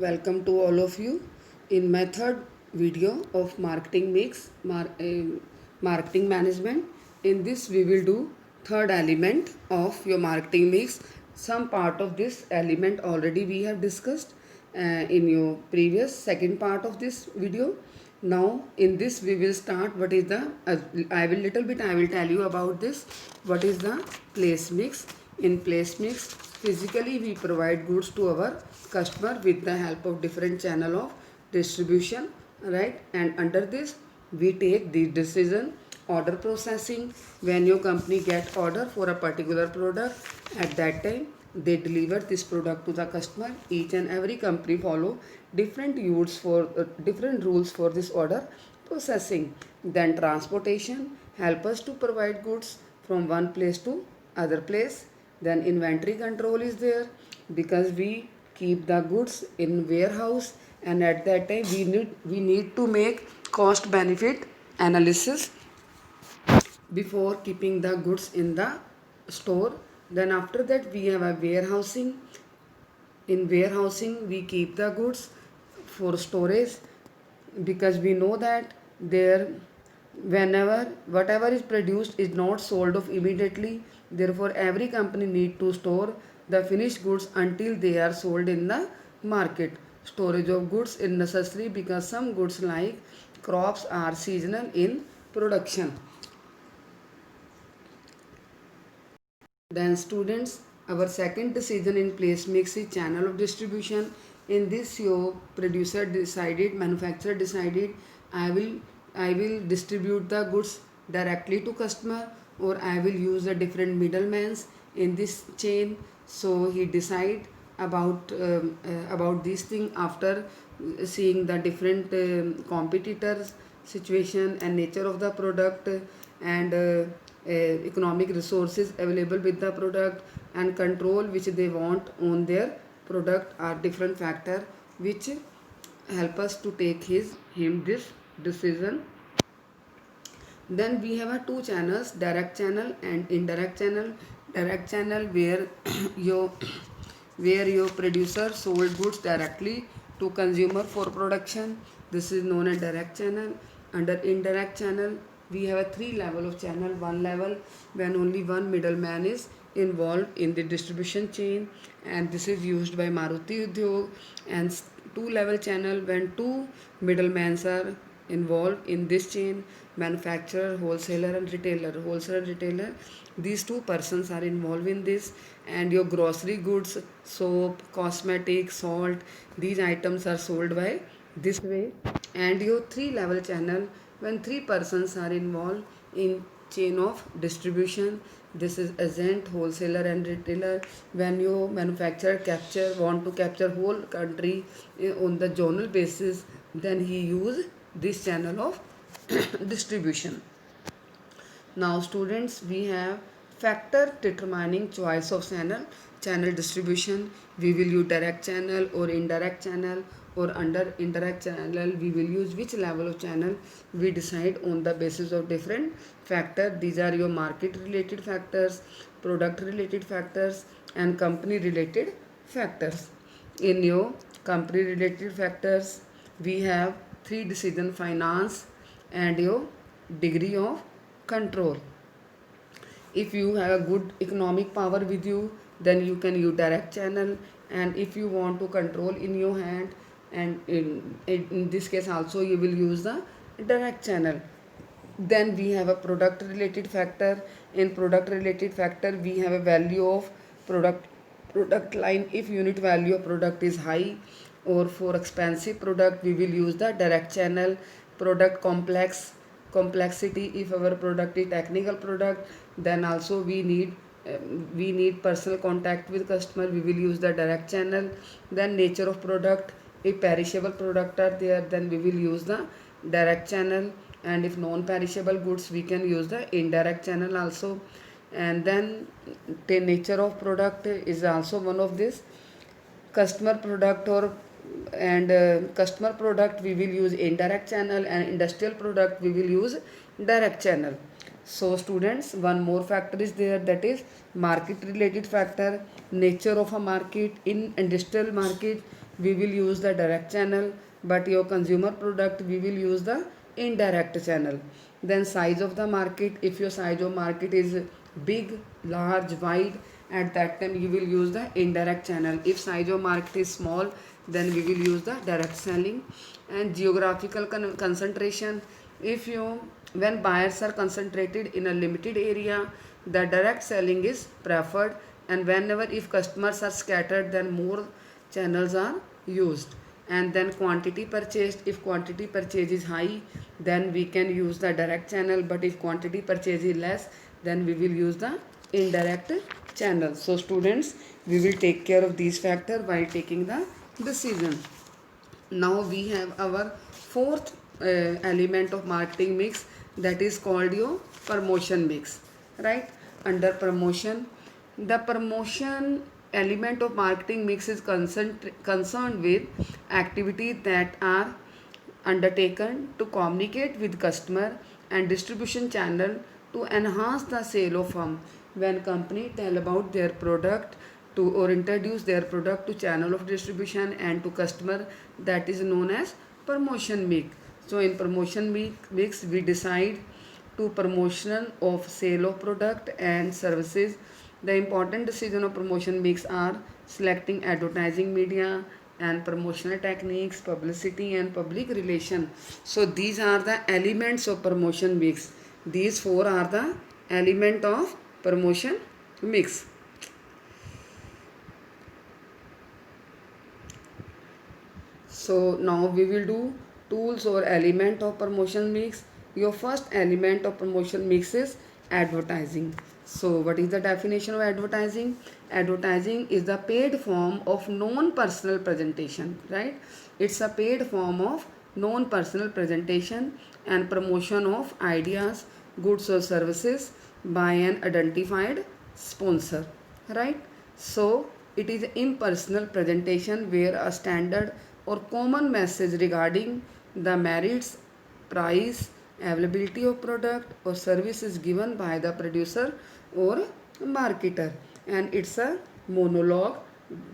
Welcome to all of you in my third video of marketing mix marketing management. In this we will do third element of your marketing mix. Some part of this element already we have discussed in your previous second part of this video. Now in this we will start what is the I will tell you about this. What is the place mix? In place mix, physically we provide goods to our customer with the help of different channel of distribution, right? And under this we take the decision. Order processing, when your company get order for a particular product, at that time they deliver this product to the customer. Each and every company follow different rules for this order processing. Then transportation help us to provide goods from one place to other place. Then inventory control is there because we keep the goods in warehouse, and at that time we need to make cost benefit analysis before keeping the goods in the store. Then after that we have a warehousing. In warehousing we keep the goods for storage because we know that there whenever whatever is produced is not sold off immediately. Therefore every company need to store the finished goods until they are sold in the market. Storage of goods is necessary because some goods like crops are seasonal in production. Then students, our second decision in place mix is channel of distribution. In this your producer decided, manufacturer decided, I will I will distribute the goods directly to customer, or I will use the different middlemans in this chain. So he decide about this thing after seeing the different competitors situation and nature of the product, and economic resources available with the product, and control which they want on their product are different factor which help us to take him this decision. Then we have a two channels, direct channel and indirect channel. Direct channel where your your producer sold goods directly to consumer for production. This is known as direct channel. Under indirect channel we have a three level of channel. One level when only one middleman is involved in the distribution chain, and this is used by Maruti Udyog. And two level channel when two middlemen are involved in this chain: manufacturer, wholesaler and retailer. Wholesaler, retailer, these two persons are involved in this. And your grocery goods, soap, cosmetic, salt, these items are sold by this way. And your three level channel when three persons are involved in chain of distribution. This is agent, wholesaler and retailer. When your manufacturer want to capture whole country on the zonal basis, then he use this channel of distribution. Now students, we have factor determining choice of channel distribution. We will use direct channel or indirect channel, or under indirect channel we will use which level of channel. We decide on the basis of different factor. These are your market related factors, product related factors and company related factors. In your company related factors we have three decision: finance and your degree of control. If you have a good economic power with you, then you can use direct channel. And if you want to control in your hand, and in this case also you will use the direct channel. Then we have a product related factor. In product related factor we have a value of product line. If unit value of product is high, or for expensive product we will use the direct channel. Product complexity, if our product is technical product, then also we need personal contact with customer, we will use the direct channel. Then nature of product, if perishable product are there, then we will use the direct channel. And if non perishable goods, we can use the indirect channel also. And then the nature of product is also one of this. Customer product or and customer product we will use indirect channel, and industrial product we will use direct channel. So students, one more factor is there, that is market related factor. Nature of a market. In industrial market we will use the direct channel, but your consumer product we will use the indirect channel. Then size of the market, if your size of market is big, large, wide, at that time you will use the indirect channel. If size of market is small, then we will use the direct selling. And geographical concentration, if you, when buyers are concentrated in a limited area, the direct selling is preferred. And whenever if customers are scattered, then more channels are used. And then quantity purchased, if quantity purchase is high, then we can use the direct channel, but if quantity purchase is less, then we will use the indirect channel. So students, we will take care of these factors while taking the decision. Now we have our fourth element of marketing mix, that is called your promotion mix, right? Under promotion, the promotion element of marketing mix is concerned with activities that are undertaken to communicate with customer and distribution channel to enhance the sale of firm. When company tell about their product to or introduce their product to channel of distribution and to customer, that is known as promotion mix. So in promotion mix we decide to promotion of sale of product and services. The important decision of promotion mix are selecting advertising media and promotional techniques, publicity and public relation. So these are the elements of promotion mix. These four are the element of promotion mix. So now we will do tools or element of promotion mix. Your first element of promotion mix is advertising. So what is the definition of advertising? Advertising is the paid form of non-personal presentation, right? It's a paid form of non-personal presentation and promotion of ideas, goods or services by an identified sponsor, right? So it is impersonal presentation where a standard or common message regarding the merits, price, availability of product or service is given by the producer or marketer, and it's a monologue.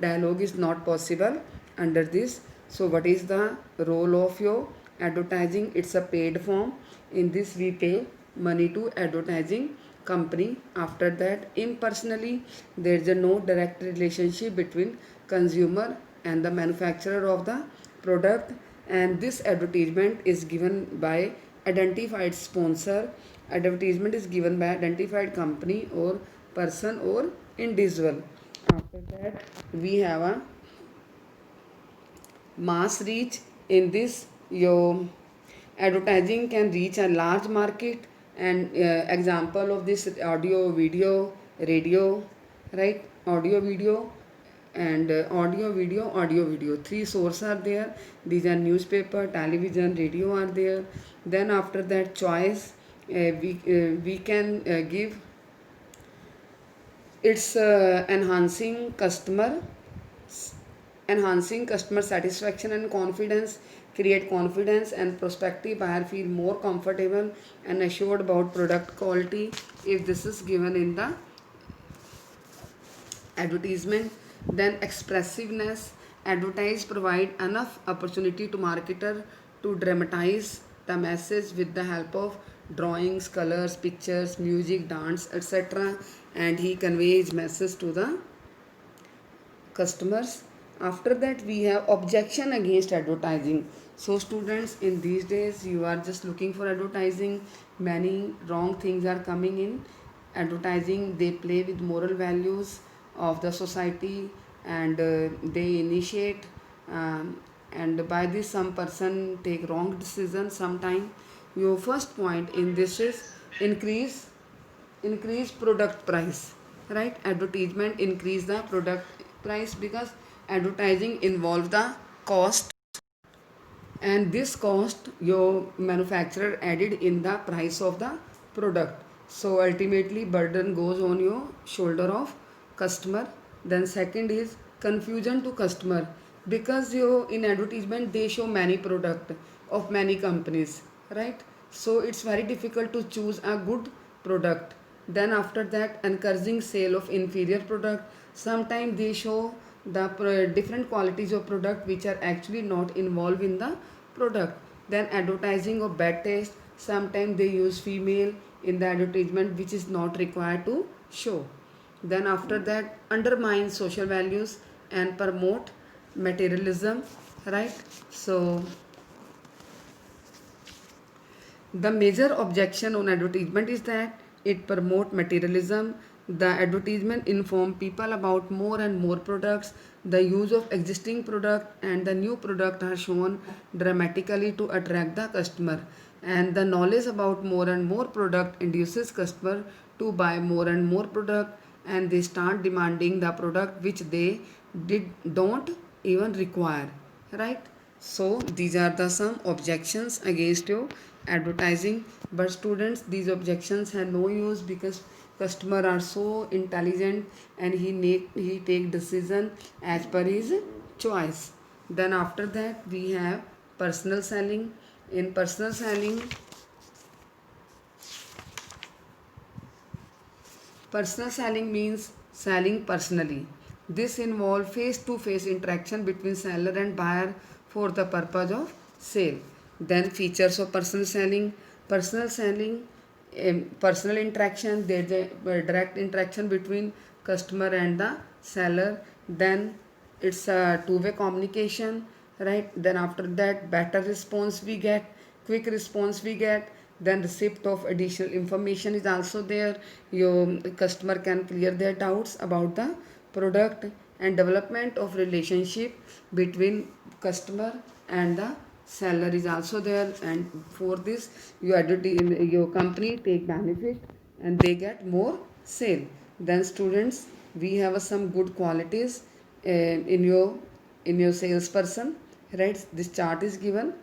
Dialogue is not possible under this. So what is the role of your advertising? It's a paid form. In this we pay money to advertising company. After that, impersonally, there is a no direct relationship between consumer and the manufacturer of the product, and this advertisement is given by identified sponsor. Advertisement is given by identified company or person or individual. After that, we have a mass reach. In this, your advertising can reach a large market, and example of this, audio, video, radio, right? Audio, video, and audio, video, three sources are there. These are newspaper, television, radio are there. Then after that, choice, we can give, it's enhancing customer satisfaction and confidence, create confidence, and prospective buyer feel more comfortable and assured about product quality if this is given in the advertisement. Then expressiveness, advertise provide enough opportunity to marketer to dramatize the message with the help of drawings, colors, pictures, music, dance, etc., and he conveys message to the customers. After that, we have objection against advertising. So students, in these days you are just looking for advertising, many wrong things are coming in advertising. They play with moral values of the society, and they initiate, and by this some person take wrong decision sometime. Your first point in this is increase increase product price, right? Advertisement increase the product price because advertising involve the cost, and this cost your manufacturer added in the price of the product. So ultimately burden goes on your shoulder of customer. Then second is confusion to customer, because you in advertisement they show many product of many companies, right? So it's very difficult to choose a good product. Then after that, encouraging sale of inferior product. Sometimes they show the different qualities of product which are actually not involved in the product. Then advertising of bad taste, sometimes they use female in the advertisement which is not required to show. Then after that, undermine social values and promote materialism, right? So the major objection on advertisement is that it promote materialism. The advertisement inform people about more and more products. The use of existing product and the new product are shown dramatically to attract the customer. And the knowledge about more and more product induces customer to buy more and more product, and they start demanding the product which they don't even require, right? So these are the some objections against your advertising. But students, these objections have no use because customer are so intelligent and he take decision as per his choice. Then after that we have personal selling. In personal selling, personal selling means selling personally. This involves face to face interaction between seller and buyer for the purpose of sale. Then features of personal selling. Personal selling, personal interaction, there is a direct interaction between customer and the seller. Then it's a two-way communication, right? Then after that, better response we get, quick response we get. Then receipt of additional information is also there. Your customer can clear their doubts about the product. And development of relationship between customer and the seller is also there, and for this your company take benefit and they get more sale. Then students, we have some good qualities in your salesperson, right? This chart is given.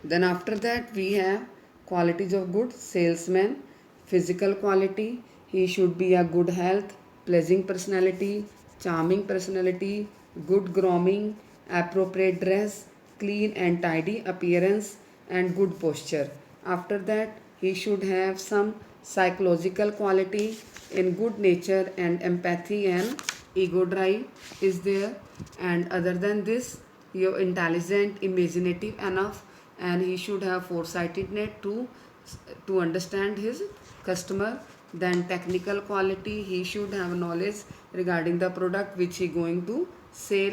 Then after that we have qualities of good salesman. Physical quality, he should be a good health, pleasing personality, charming personality, good grooming, appropriate dress, clean and tidy appearance, and good posture. After that he should have some psychological quality in good nature and empathy and ego drive is there. And other than this, you're intelligent, imaginative enough, and he should have foresightedness to understand his customer. Then technical quality, he should have knowledge regarding the product which he going to sell.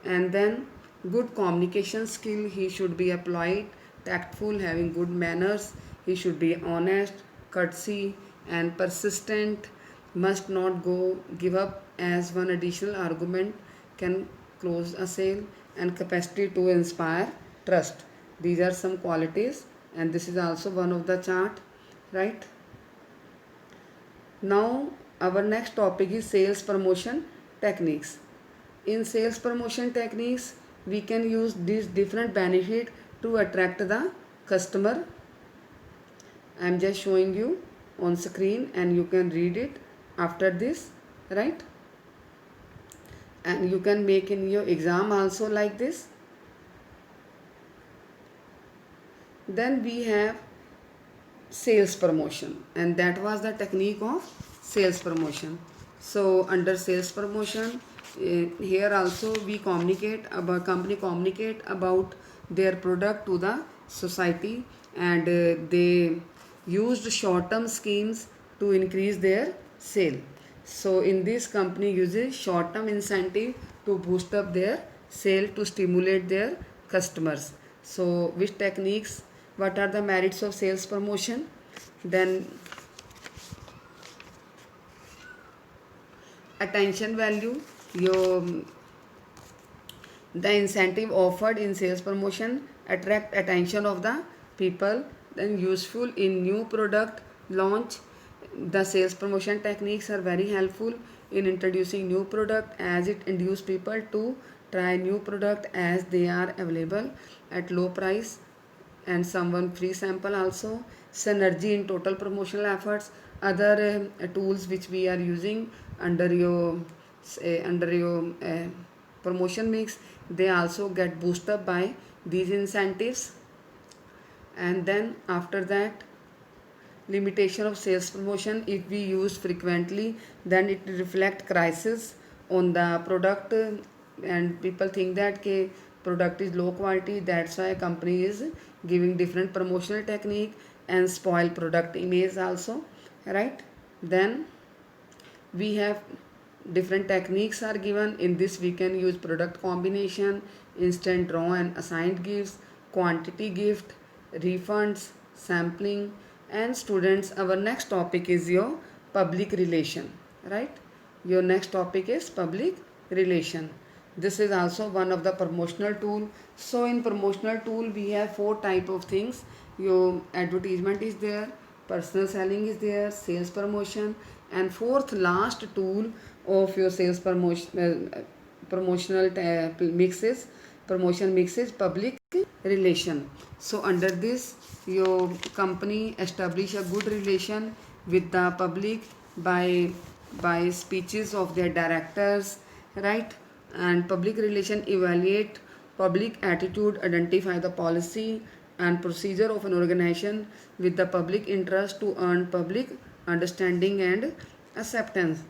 And then good communication skill, he should be applied, tactful, having good manners, he should be honest, courtesy, and persistent, must not go give up as one additional argument can close a sale. And capacity to inspire trust, these are some qualities, and this is also one of the chart, right? Now our next topic is sales promotion techniques. In sales promotion techniques, we can use these different benefit to attract the customer. I am just showing you on screen and you can read it after this, right? And you can make in your exam also like this. Then we have sales promotion, and that was the technique of sales promotion. So under sales promotion, here also we communicate about company communicate about their product to the society, and they used short term schemes to increase their sale. So in this company uses short term incentive to boost up their sale to stimulate their customers. So which techniques, what are the merits of sales promotion? Then attention value, your the incentive offered in sales promotion attract attention of the people. Then useful in new product launch, the sales promotion techniques are very helpful in introducing new product as it induce people to try new product as they are available at low price, and someone free sample also. Synergy in total promotional efforts, other tools which we are using under your promotion mix, they also get boosted up by these incentives. And then after that, limitation of sales promotion. If we use frequently, then it reflect crisis on the product, and people think that ke product is low quality, that's why company is giving different promotional technique and spoil product image also, right? Then we have different techniques are given. In this we can use product combination, instant draw and assigned gifts, quantity gift, refunds, sampling. And students, our next topic is your public relation, right? Your next topic is public relation. This is also one of the promotional tool. So in promotional tool we have four type of things. Your advertisement is there, personal selling is there, sales promotion, and fourth last tool of your sales promotion, promotional mixes, promotion mixes, public relation. So under this, your company establish a good relation with the public by speeches of their directors, right? And public relation evaluate public attitude, identify the policy and procedure of an organization with the public interest to earn public understanding and acceptance.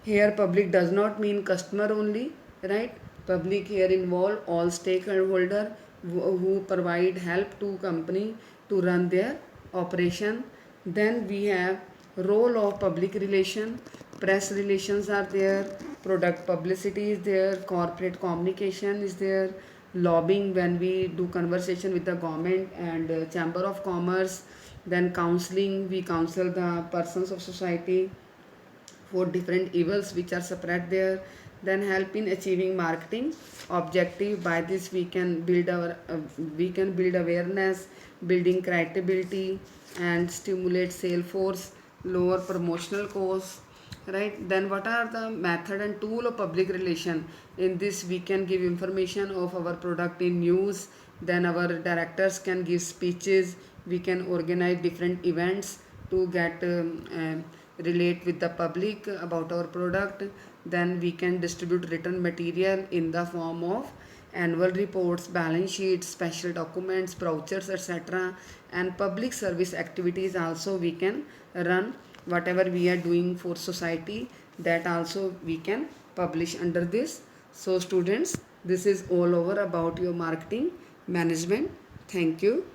Here public does not mean customer only, right? Public here involve all stakeholder who provide help to company to run their operation. Then we have role of public relation, press relations are there, product publicity is there, corporate communication is there, lobbying when we do conversation with the government and chamber of commerce. Then counseling, we counsel the persons of society for different evils which are separate there. Then help in achieving marketing objective. By this we can build our we can build awareness, building credibility and stimulate sale force, lower promotional costs, right? Then what are the method and tool of public relation? In this we can give information of our product in news, then our directors can give speeches, we can organize different events to get relate with the public about our product. Then we can distribute written material in the form of annual reports, balance sheets, special documents, brochures, etc. And public service activities also we can run. Whatever we are doing for society, that also we can publish under this. So students, this is all over about your marketing management. Thank you.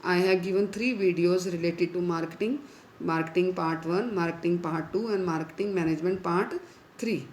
I have given 3 videos related to marketing: marketing part 1, marketing part 2, and marketing management part 3.